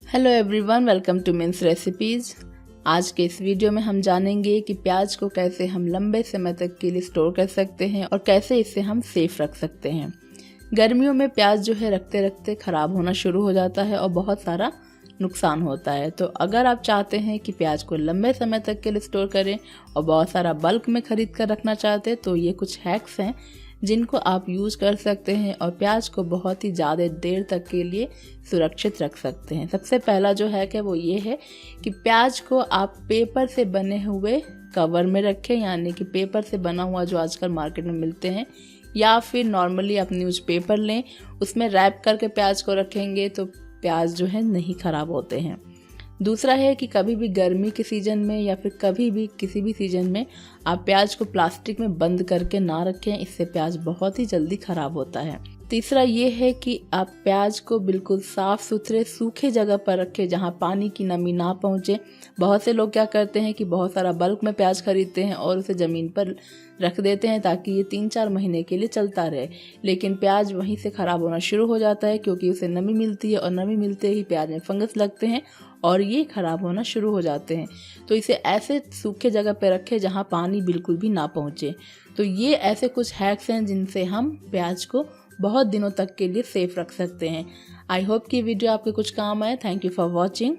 Hello everyone, welcome to mins recipes. आज के इस वीडियो में हम जानेंगे कि प्याज को कैसे हम लंबे समय तक के लिए स्टोर कर सकते हैं और कैसे इसे हम सेफ रख सकते हैं। गर्मियों में प्याज जो है रखते रखते ख़राब होना शुरू हो जाता है और बहुत सारा नुकसान होता है। तो अगर आप चाहते हैं कि प्याज को लंबे समय तक के लिए स्टोर करें और बहुत सारा बल्क में ख़रीद कर रखना चाहते हैं तो ये कुछ हैक्स हैं जिनको आप यूज़ कर सकते हैं और प्याज को बहुत ही ज़्यादा देर तक के लिए सुरक्षित रख सकते हैं। सबसे पहला जो हैक है वो ये है कि प्याज को आप पेपर से बने हुए कवर में रखें, यानी कि पेपर से बना हुआ जो आजकल मार्केट में मिलते हैं, या फिर नॉर्मली आप न्यूज़पेपर लें, उसमें रैप करके प्याज को रखेंगे तो प्याज जो है नहीं ख़राब होते हैं। दूसरा है कि कभी भी गर्मी के सीज़न में या फिर कभी भी किसी भी सीज़न में आप प्याज को प्लास्टिक में बंद करके ना रखें, इससे प्याज बहुत ही जल्दी ख़राब होता है। तीसरा ये है कि आप प्याज को बिल्कुल साफ़ सुथरे सूखे जगह पर रखें जहाँ पानी की नमी ना पहुँचे। बहुत से लोग क्या करते हैं कि बहुत सारा बल्क में प्याज खरीदते हैं और उसे ज़मीन पर रख देते हैं ताकि ये 3-4 महीने के लिए चलता रहे, लेकिन प्याज वहीं से ख़राब होना शुरू हो जाता है क्योंकि उसे नमी मिलती है और नमी मिलते ही प्याज में फंगस लगते हैं और ये ख़राब होना शुरू हो जाते हैं। तो इसे ऐसे सूखे जगह पे रखें जहाँ पानी बिल्कुल भी ना पहुँचे। तो ये ऐसे कुछ हैक्स हैं जिनसे हम प्याज को बहुत दिनों तक के लिए सेफ रख सकते हैं। आई होप कि वीडियो आपके कुछ काम आए। Thank you for watching.